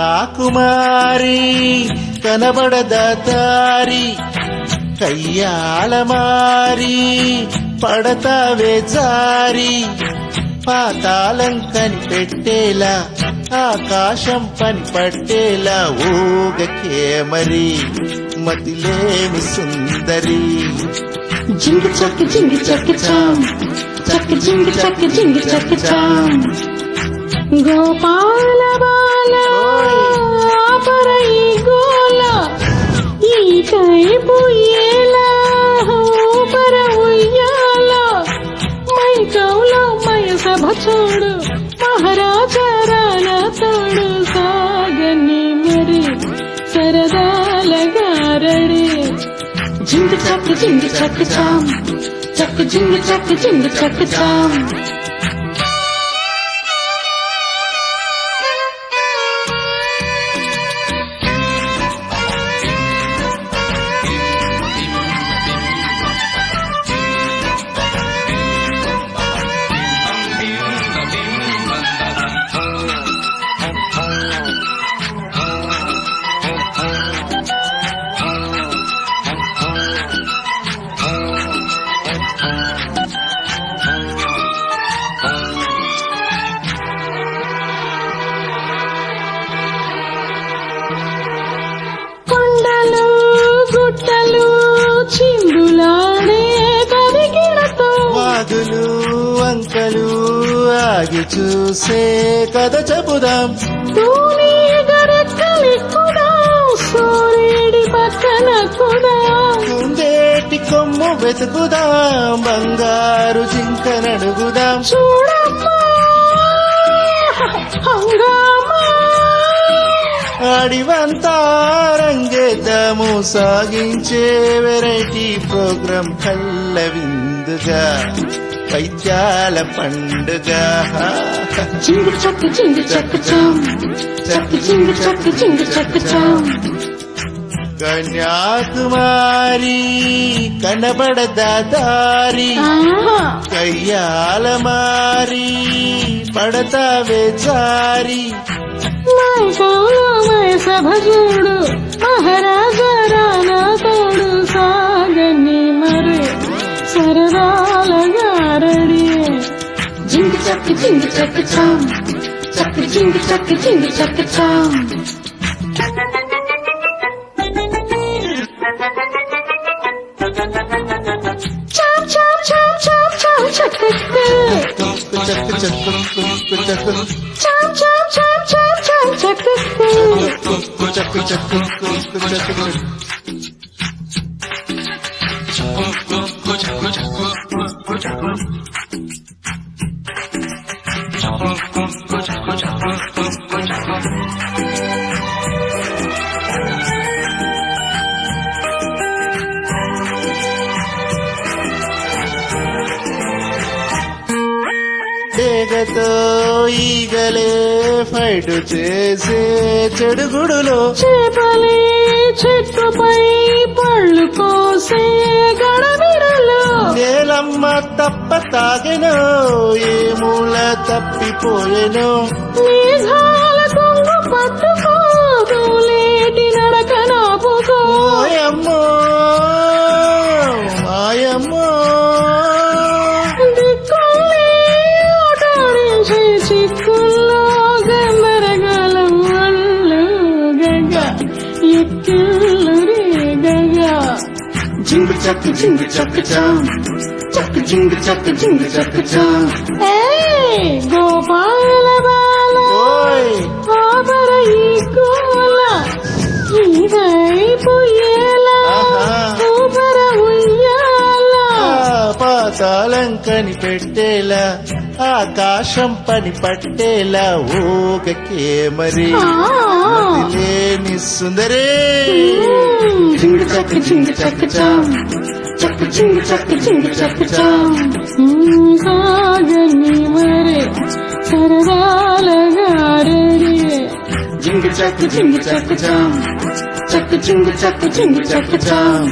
కన్యాకుమారి కనబడద దారి కయ్యాలమారి పడతావే జారి పాతాళం కనిపెట్టేలా ఆకాశం పని పట్టేలా ఊగకే మరి మతిలేమి సుందరి జింగి చక్క చాం చక్క జింగి చక్క చాం గోపాల బాల పరై గోల ఈ కైపు ఏలా పర ఉయ్యాల మై కౌలో మయ సభ చూడు మహారాజారాల తోడు సాగని మరి సరదాల గారడి జింగి చక్క చాం చక్క జింగి చక్క చాం చిందులాడే కరిగినతో వాగులు వంకలు ఆగి చూసే కథ చెబుదాం తూని గరెక్కలెక్కుదాం సూర్యుడి పక్కన కూడా కుందేటి కొమ్ము వెతుకుదాం బంగారు జింక నడుగుదాం చూడమ్మా హంగామా అడివంతా రంగేద్దాము సాగించే వెరైటీ ప్రోగ్రాం కళ్ళ విందుగా పైత్యాల పండుగ జింగి చక్క చాం చక్క జింగి చక్క చాం కన్యాకుమారి కనబడద దారి కయ్యాలమారి పడతావే జారి మై కౌలో మై సభ చూడు మహారాజారాల తోడు సాగని మరి సరదాల గారడి జింగి చక్క చాం చక్క జింగి చక్క చాం డేగతో ఈగలే ఫైట్ చేసే చెడుగుడులో చేపలే చెట్టుపై పళ్ళు కోసే గడబిడలో నేలమ్మ తప్ప తాగెనో ఏ మూల తప్పిపోయెనో మేఘాల కొంగు పట్టుకో లేటి నడక నాపుకో మాయమ్మో మాయమ్మో దిక్కులే ఓటాడించే చిక్కుల్లో గందరగోళం ఒళ్ళు గగ ఎక్కిళ్ళు రే గగ జింగి చక్క చాం చక్క జింగి చక్క చాం గోపాల బాల ఆపర ఈ కోల ఈ వైపు ఏలా కాలం కనిపెట్టేలా ఆకాశం పని పట్టేలా ఊగకే మరి మతిలేని సుందరే చింగు చక్క చింగు చక్క చాం చక్క చింగు చక్క చింగు చక్క చాం సాగని మరే సరదాల గారడి జింగు చక్కు జింగు చక్కు చాం చక్కు చింగు చక్కు చింగు చక్కు చాం